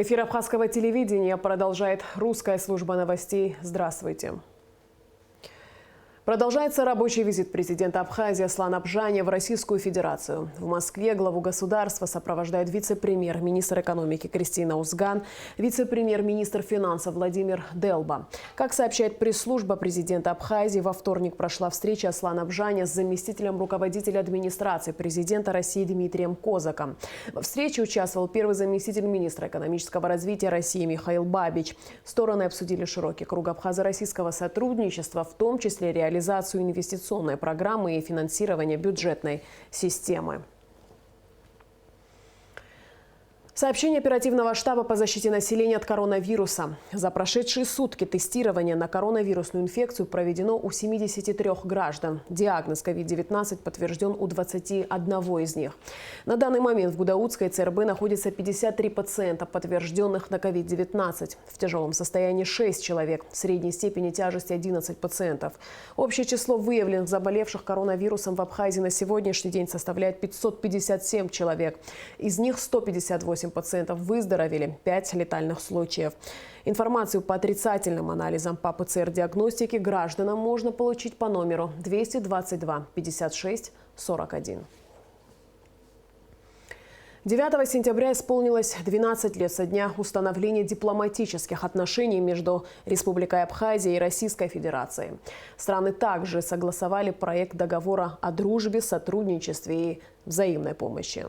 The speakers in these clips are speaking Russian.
Эфир абхазского телевидения продолжает русская служба новостей. Здравствуйте. Продолжается рабочий визит президента Абхазии Аслана Абжаня в Российскую Федерацию. В Москве главу государства сопровождают вице-премьер-министр экономики Кристина Узган, вице-премьер-министр финансов Владимир Делба. Как сообщает пресс-служба президента Абхазии, во вторник прошла встреча Аслана Абжаня с заместителем руководителя администрации президента России Дмитрием Козаком. Во встрече участвовал первый заместитель министра экономического развития России Михаил Бабич. Стороны обсудили широкий круг абхазо-российского сотрудничества, в том числе реализацию инвестиционной программы и финансирование бюджетной системы. Сообщение оперативного штаба по защите населения от коронавируса. За прошедшие сутки тестирование на коронавирусную инфекцию проведено у 73 граждан. Диагноз COVID-19 подтвержден у 21 из них. На данный момент в Гудаутской ЦРБ находится 53 пациента, подтвержденных на COVID-19. В тяжелом состоянии 6 человек, в средней степени тяжести 11 пациентов. Общее число выявленных заболевших коронавирусом в Абхазии на сегодняшний день составляет 557 человек. Из них 158 пациентов выздоровели, 5 летальных случаев. Информацию по отрицательным анализам по ПЦР-диагностике гражданам можно получить по номеру 222 56 41. 9 сентября исполнилось 12 лет со дня установления дипломатических отношений между Республикой Абхазия и Российской Федерацией. Страны также согласовали проект договора о дружбе, сотрудничестве и взаимной помощи.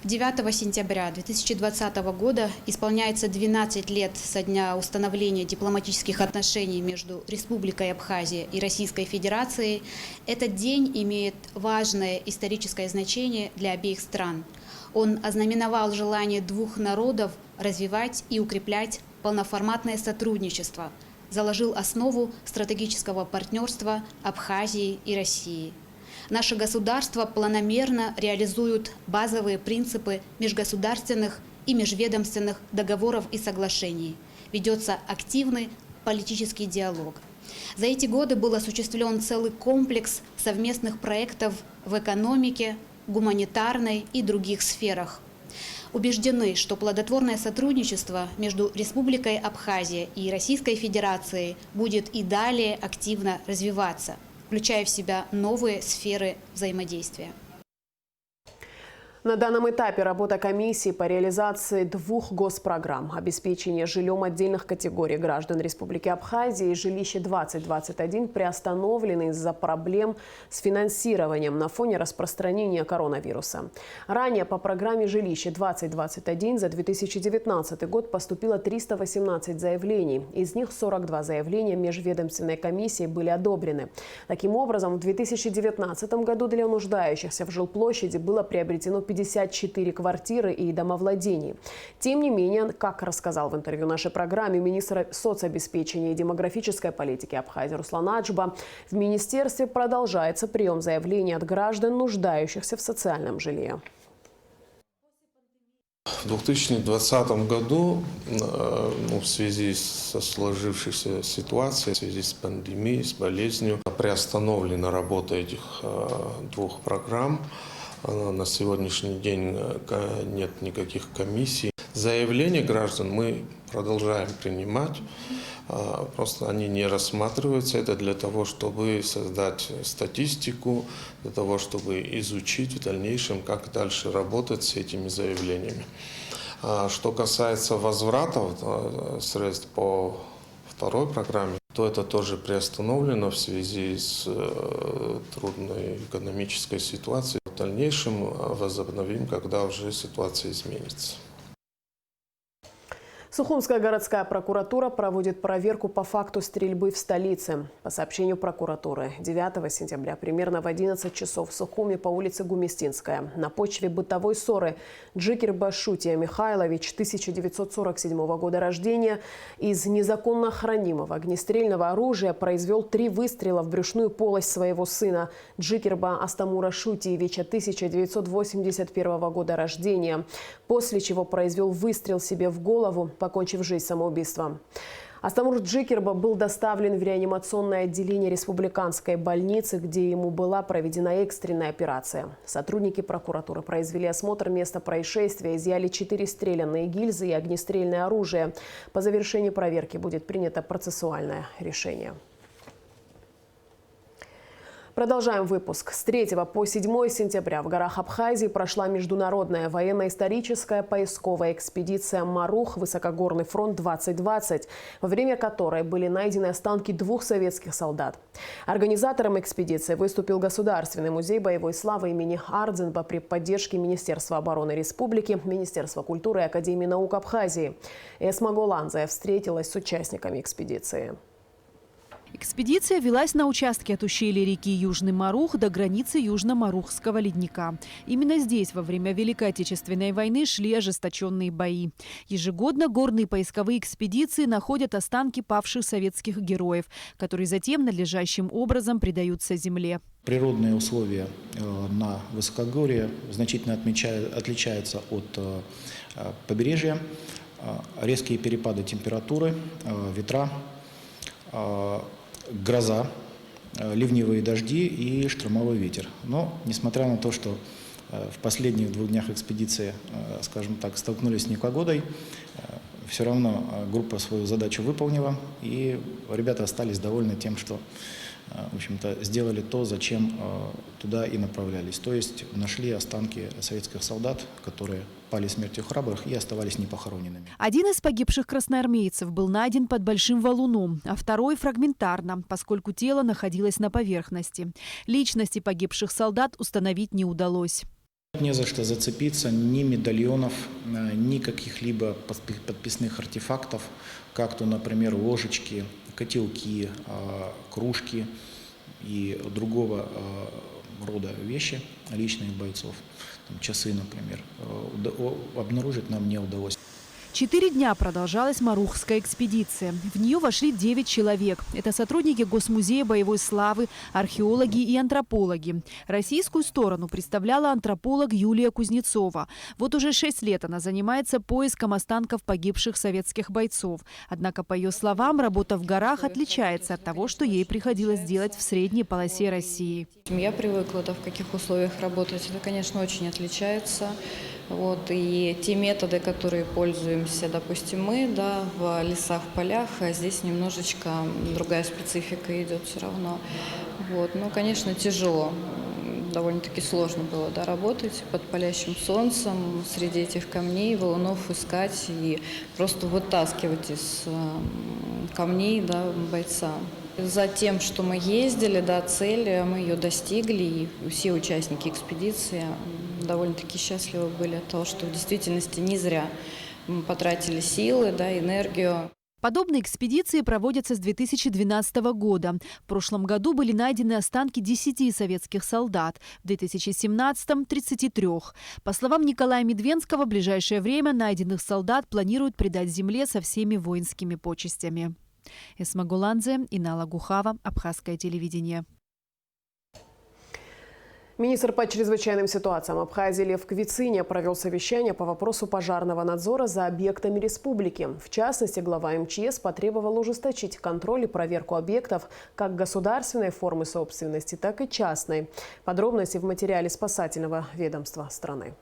9 сентября 2020 года исполняется 12 лет со дня установления дипломатических отношений между Республикой Абхазия и Российской Федерацией. Этот день имеет важное историческое значение для обеих стран. Он ознаменовал желание двух народов развивать и укреплять полноформатное сотрудничество, заложил основу стратегического партнерства Абхазии и России. Наши государства планомерно реализуют базовые принципы межгосударственных и межведомственных договоров и соглашений. Ведется активный политический диалог. За эти годы был осуществлен целый комплекс совместных проектов в экономике, гуманитарной и других сферах. Убеждены, что плодотворное сотрудничество между Республикой Абхазия и Российской Федерацией будет и далее активно развиваться, включая в себя новые сферы взаимодействия. На данном этапе работа комиссии по реализации двух госпрограмм обеспечения жильем отдельных категорий граждан Республики Абхазия и «Жилище-2021» приостановлены из-за проблем с финансированием на фоне распространения коронавируса. Ранее по программе «Жилище-2021» за 2019 год поступило 318 заявлений. Из них 42 заявления межведомственной комиссии были одобрены. Таким образом, в 2019 году для нуждающихся в жилплощади было приобретено 54 квартиры и домовладений. Тем не менее, как рассказал в интервью нашей программе министр соцобеспечения и демографической политики Абхазии Руслан Аджба, в министерстве продолжается прием заявлений от граждан, нуждающихся в социальном жилье. В 2020 году в связи со сложившейся ситуацией, в связи с пандемией, с болезнью, приостановлена работа этих двух программ. На сегодняшний день нет никаких комиссий. Заявления граждан мы продолжаем принимать, просто они не рассматриваются. Это для того, чтобы создать статистику, для того, чтобы изучить в дальнейшем, как дальше работать с этими заявлениями. Что касается возвратов средств по второй программе, то это тоже приостановлено в связи с трудной экономической ситуацией. В дальнейшем возобновим, когда уже ситуация изменится. Сухумская городская прокуратура проводит проверку по факту стрельбы в столице. По сообщению прокуратуры, 9 сентября примерно в 11 часов в Сухуме по улице Гумистинская на почве бытовой ссоры Джикер Башутия Михайлович, 1947 года рождения, из незаконно хранимого огнестрельного оружия произвел 3 выстрела в брюшную полость своего сына Джикерба Астамура Шутиевича, 1981 года рождения, после чего произвел выстрел себе в голову, покончив жизнь самоубийством. Астамур Джикерба был доставлен в реанимационное отделение республиканской больницы, где ему была проведена экстренная операция. Сотрудники прокуратуры произвели осмотр места происшествия, изъяли 4 стрелянные гильзы и огнестрельное оружие. По завершении проверки будет принято процессуальное решение. Продолжаем выпуск. С 3 по 7 сентября в горах Абхазии прошла международная военно-историческая поисковая экспедиция «Марух. Высокогорный фронт-2020», во время которой были найдены останки 2 советских солдат. Организатором экспедиции выступил Государственный музей боевой славы имени Ардзинба при поддержке Министерства обороны Республики, Министерства культуры и Академии наук Абхазии. Эсма Голанзая встретилась с участниками экспедиции. Экспедиция велась на участке от ущелья реки Южный Марух до границы Южно-Марухского ледника. Именно здесь во время Великой Отечественной войны шли ожесточенные бои. Ежегодно горные поисковые экспедиции находят останки павших советских героев, которые затем надлежащим образом предаются земле. Природные условия на высокогорье значительно отличаются от побережья. Резкие перепады температуры, ветра, гроза, ливневые дожди и штормовой ветер. Но, несмотря на то, что в последних 2 днях экспедиции, скажем так, столкнулись с непогодой, все равно группа свою задачу выполнила, и ребята остались довольны тем, что, в общем-то, сделали то, зачем туда и направлялись. То есть нашли останки советских солдат, которые пали смертью храбрых и оставались непохороненными. Один из погибших красноармейцев был найден под Большим валуном, а второй фрагментарно, поскольку тело находилось на поверхности. Личности погибших солдат установить не удалось. Не за что зацепиться, ни медальонов, ни каких-либо подписных артефактов, как то, например, ложечки, котелки, кружки и другого рода вещи личных бойцов, там, часы, например, обнаружить нам не удалось. 4 дня продолжалась Марухская экспедиция. В нее вошли 9 человек. Это сотрудники Госмузея боевой славы, археологи и антропологи. Российскую сторону представляла антрополог Юлия Кузнецова. Вот уже 6 лет она занимается поиском останков погибших советских бойцов. Однако, по ее словам, работа в горах отличается от того, что ей приходилось делать в средней полосе России. Я привыкла, в каких условиях работать. Это, конечно, очень отличается. И те методы, которые пользуемся, допустим, мы, в лесах, в полях, а здесь немножечко другая специфика идет все равно. Конечно, тяжело. Довольно-таки сложно было работать под палящим солнцем, среди этих камней, валунов искать и просто вытаскивать из камней бойца. За тем, что мы ездили, цель, мы ее достигли, и все участники экспедиции довольно-таки счастливы были от того, что в действительности не зря мы потратили силы, энергию. Подобные экспедиции проводятся с 2012 года. В прошлом году были найдены останки 10 советских солдат, в 2017-м – 33. По словам Николая Медвенского, в ближайшее время найденных солдат планируют предать земле со всеми воинскими почестями. Эсма Голанзе, Инала Гухава, Абхазское телевидение. Министр по чрезвычайным ситуациям Абхазии Лев Квициня провел совещание по вопросу пожарного надзора за объектами республики. В частности, глава МЧС потребовал ужесточить контроль и проверку объектов как государственной формы собственности, так и частной. Подробности в материале спасательного ведомства страны.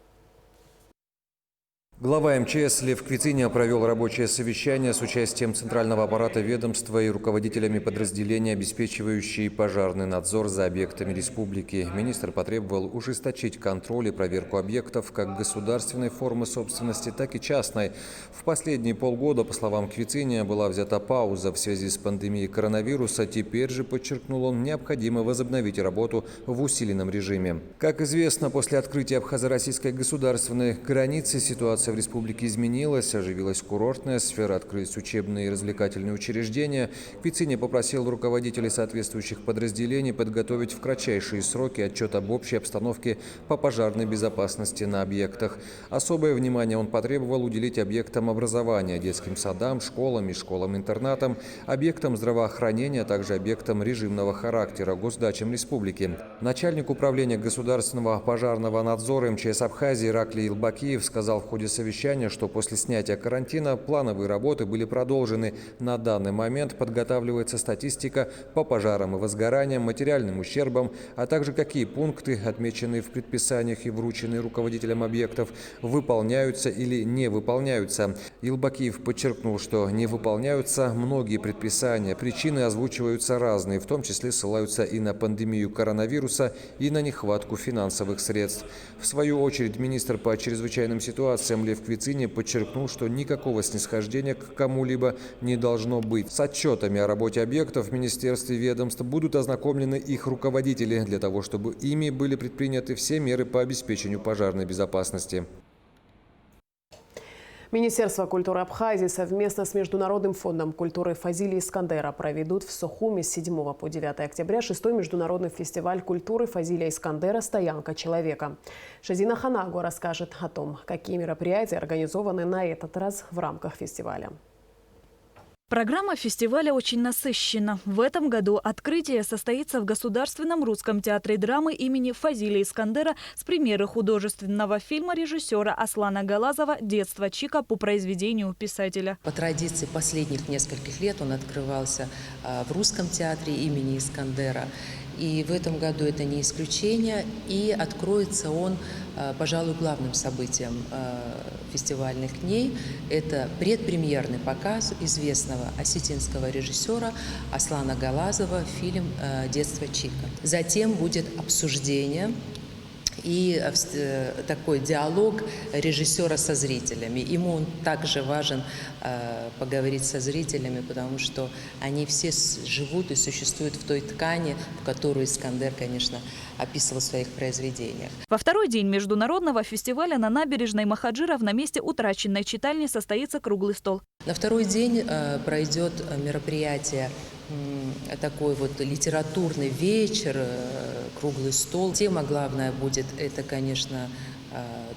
Глава МЧС Лев Квициня провел рабочее совещание с участием центрального аппарата ведомства и руководителями подразделений, обеспечивающие пожарный надзор за объектами республики. Министр потребовал ужесточить контроль и проверку объектов как государственной формы собственности, так и частной. В последние полгода, по словам Квициня, была взята пауза в связи с пандемией коронавируса. Теперь же, подчеркнул он, необходимо возобновить работу в усиленном режиме. Как известно, после открытия абхазо-российской государственной границы ситуация в республике изменилась, оживилась курортная сфера, открылись учебные и развлекательные учреждения. Квициня попросил руководителей соответствующих подразделений подготовить в кратчайшие сроки отчет об общей обстановке по пожарной безопасности на объектах. Особое внимание он потребовал уделить объектам образования, детским садам, школам и школам-интернатам, объектам здравоохранения, а также объектам режимного характера, госдачам республики. Начальник управления государственного пожарного надзора МЧС Абхазии Ираклий Илбакиев сказал в ходе совещания, совещания, что после снятия карантина плановые работы были продолжены. На данный момент подготавливается статистика по пожарам и возгораниям, материальным ущербам, а также какие пункты, отмеченные в предписаниях и врученные руководителям объектов, выполняются или не выполняются. Елбакиев подчеркнул, что не выполняются многие предписания. Причины озвучиваются разные, в том числе ссылаются и на пандемию коронавируса, и на нехватку финансовых средств. В свою очередь, министр по чрезвычайным ситуациям Лев Квицини подчеркнул, что никакого снисхождения к кому-либо не должно быть. С отчетами о работе объектов в министерстве и ведомств будут ознакомлены их руководители для того, чтобы ими были предприняты все меры по обеспечению пожарной безопасности. Министерство культуры Абхазии совместно с Международным фондом культуры Фазилия Искандера проведут в Сухуми с 7 по 9 октября 6-й международный фестиваль культуры Фазилия Искандера «Стоянка человека». Шазина Ханагу расскажет о том, какие мероприятия организованы на этот раз в рамках фестиваля. Программа фестиваля очень насыщена. В этом году открытие состоится в Государственном русском театре драмы имени Фазилия Искандера с премьеры художественного фильма режиссера Аслана Галазова «Детство Чика» по произведению писателя. По традиции последних нескольких лет он открывался в Русском театре имени Искандера. И в этом году это не исключение. И откроется он, пожалуй, главным событием фестивальных дней. Это предпремьерный показ известного осетинского режиссера Аслана Галазова, фильм «Детство Чика». Затем будет обсуждение и такой диалог режиссера со зрителями. Ему он также важен поговорить со зрителями, потому что они все живут и существуют в той ткани, в которую Искандер, конечно, описывал в своих произведениях. Во второй день международного фестиваля на набережной Махаджиров на месте утраченной читальни состоится круглый стол. На второй день пройдет мероприятие, такой вот литературный вечер, круглый стол. Тема главная будет, это, конечно,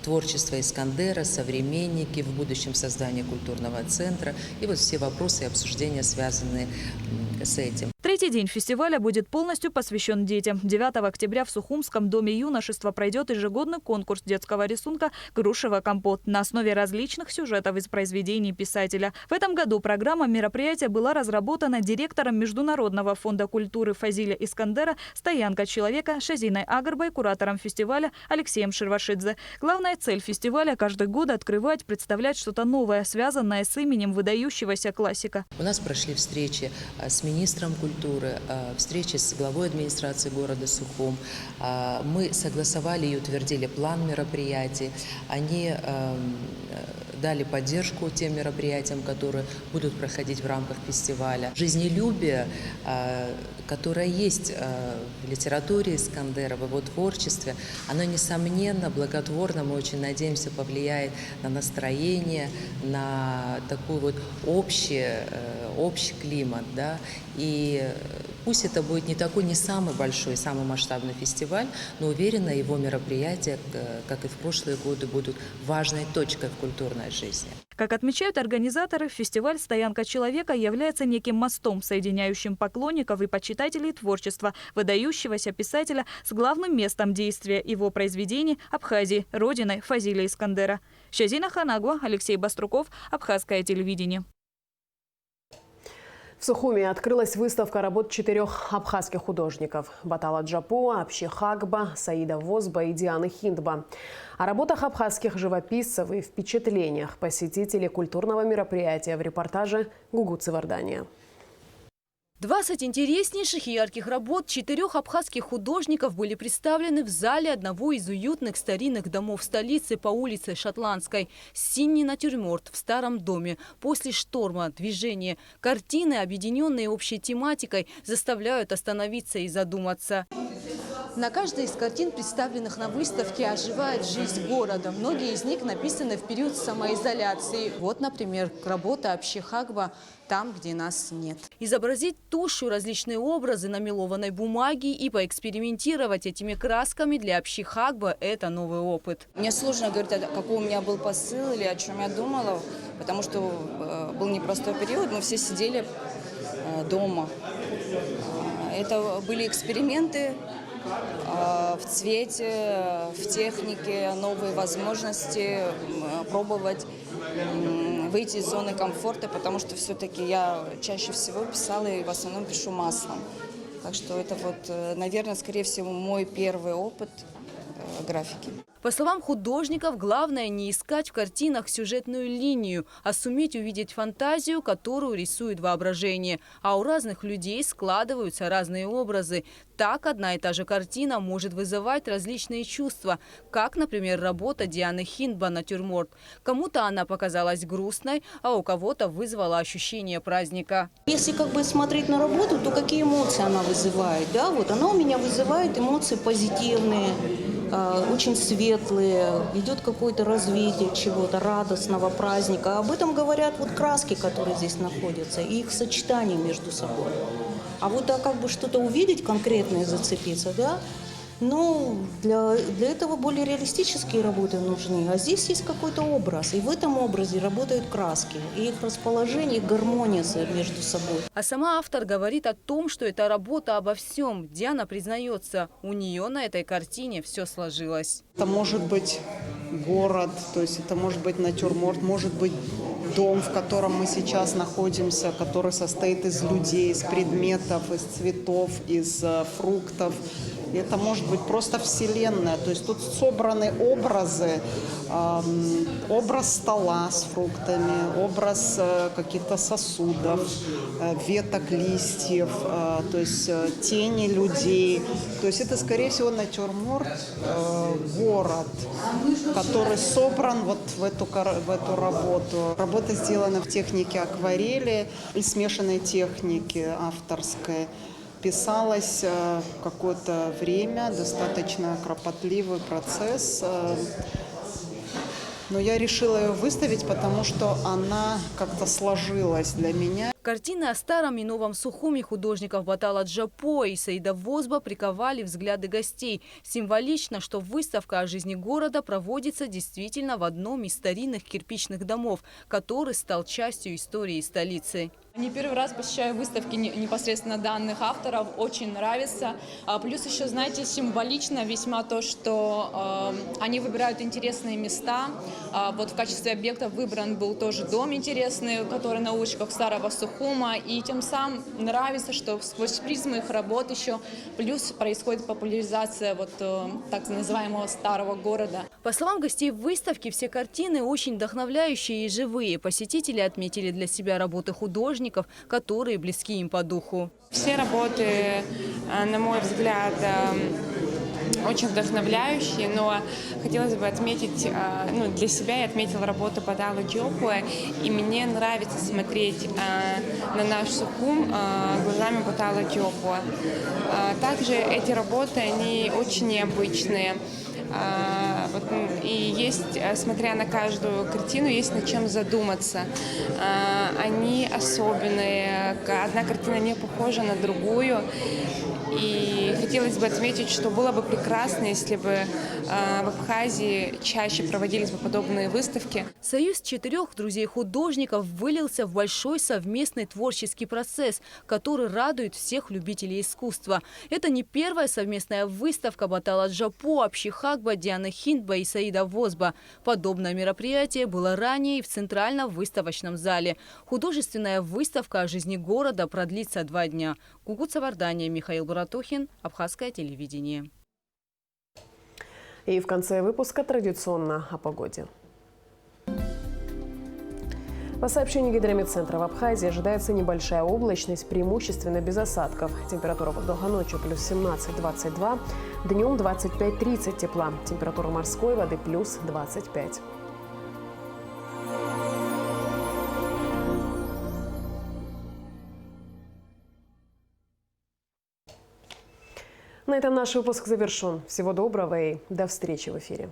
творчество Искандера, современники, в будущем создание культурного центра и вот все вопросы и обсуждения, связанные с этим. Третий день фестиваля будет полностью посвящен детям. 9 октября в Сухумском доме юношества пройдет ежегодный конкурс детского рисунка «Грушевый компот» на основе различных сюжетов из произведений писателя. В этом году программа мероприятия была разработана директором Международного фонда культуры Фазилия Искандера «Стоянка человека» Шазиной Агарбой, куратором фестиваля Алексеем Шервашидзе. Главная цель фестиваля – каждый год открывать, представлять что-то новое, связанное с именем выдающегося классика. У нас прошли встречи с министром культуры, встречи с главой администрации города Сухум. Мы согласовали и утвердили план мероприятий. Они дали поддержку тем мероприятиям, которые будут проходить в рамках фестиваля. Жизнелюбие, которое есть в литературе Искандера, в его творчестве, оно, несомненно, благотворно, мы очень надеемся, повлияет на настроение, на такой вот общий климат, да, и пусть это будет не самый большой, самый масштабный фестиваль, но уверена, его мероприятия, как и в прошлые годы, будут важной точкой в культурной жизни. Как отмечают организаторы, фестиваль «Стоянка человека» является неким мостом, соединяющим поклонников и почитателей творчества выдающегося писателя с главным местом действия его произведений Абхазии, родиной Фазилия Искандера. Шазина Ханагу, Алексей Баструков, Абхазское телевидение. В Сухуми открылась выставка работ 4 абхазских художников – Батала Джапуа, Апшихагба, Саида Возба и Дианы Хиндба. О работах абхазских живописцев и впечатлениях посетителей культурного мероприятия в репортаже Гугу Цивардания. 20 интереснейших и ярких работ 4 абхазских художников были представлены в зале одного из уютных старинных домов столицы по улице Шотландской. Синий натюрморт в старом доме. После шторма, движения, картины, объединенные общей тематикой, заставляют остановиться и задуматься. На каждой из картин, представленных на выставке, оживает жизнь города. Многие из них написаны в период самоизоляции. Вот, например, работа Апшихагба «Там, где нас нет». Изобразить тушью различные образы на мелованной бумаге и поэкспериментировать этими красками для Апшихагба – это новый опыт. Мне сложно говорить, какой у меня был посыл или о чем я думала, потому что был непростой период, мы все сидели дома. Это были эксперименты, в цвете, в технике, новые возможности, пробовать выйти из зоны комфорта, потому что все-таки я чаще всего писала и в основном пишу маслом. Так что это вот, наверное, скорее всего, мой первый опыт графики. По словам художников, главное не искать в картинах сюжетную линию, а суметь увидеть фантазию, которую рисует воображение. А у разных людей складываются разные образы. Так одна и та же картина может вызывать различные чувства, как, например, работа Дианы Хиндба «Натюрморт». Кому-то она показалась грустной, а у кого-то вызвала ощущение праздника. Если смотреть на работу, то какие эмоции она вызывает? Да? Вот она у меня вызывает эмоции позитивные, очень светлые, идет какое-то развитие чего-то радостного праздника. Об этом говорят вот краски, которые здесь находятся, и их сочетание между собой. А вот что-то увидеть конкретное, зацепиться, да? Ну, для этого более реалистические работы нужны. А здесь есть какой-то образ, и в этом образе работают краски, и их расположение, их гармония между собой. А сама автор говорит о том, что это работа обо всем. Диана признается, у нее на этой картине все сложилось. Это может быть город, то есть это может быть натюрморт, может быть дом, в котором мы сейчас находимся, который состоит из людей, из предметов, из цветов, из фруктов. И это может быть просто вселенная. То есть тут собраны образы, образ стола с фруктами, образ каких-то сосудов, веток, листьев, то есть тени людей. То есть это, скорее всего, натюрморт, город, который собран вот в эту работу. Работа сделана в технике акварели и смешанной техники авторской. Писалась какое-то время, достаточно кропотливый процесс. Но я решила ее выставить, потому что она как-то сложилась для меня. Картины о старом и новом Сухуме художников Батала Джапо и Саида Возба приковали взгляды гостей. Символично, что выставка о жизни города проводится действительно в одном из старинных кирпичных домов, который стал частью истории столицы. Не первый раз посещаю выставки непосредственно данных авторов, очень нравится. Плюс еще, знаете, символично весьма то, что они выбирают интересные места. Вот в качестве объекта выбран был тоже дом интересный, который на улочках старого Сухума. И тем самым нравится, что сквозь призму их работ еще плюс происходит популяризация вот так называемого старого города. По словам гостей выставки, все картины очень вдохновляющие и живые. Посетители отметили для себя работы художников, которые близки им по духу. Все работы, на мой взгляд, очень вдохновляющие, но хотелось бы отметить, для себя я отметила работу Батала Джапо, и мне нравится смотреть на наш Сухум глазами Батала Джапо. Также эти работы, они очень необычные. И есть, смотря на каждую картину, есть над чем задуматься. Они особенные, одна картина не похожа на другую. И хотелось бы отметить, что было бы прекрасно, если бы в Абхазии чаще проводились бы подобные выставки. Союз 4 друзей-художников вылился в большой совместный творческий процесс, который радует всех любителей искусства. Это не первая совместная выставка Батала Джапо, Абшихагба, Дианы Хиндба и Саида Возба. Подобное мероприятие было ранее и в Центральном выставочном зале. Художественная выставка о жизни города продлится 2 дня. Гугут Савардания, Михаил Буратухин, Абхазское телевидение. И в конце выпуска традиционно о погоде. По сообщению Гидрометцентра, в Абхазии ожидается небольшая облачность, преимущественно без осадков. Температура воздуха ночью плюс 17-22, днем 25-30 тепла. Температура морской воды плюс 25. На этом наш выпуск завершен. Всего доброго и до встречи в эфире.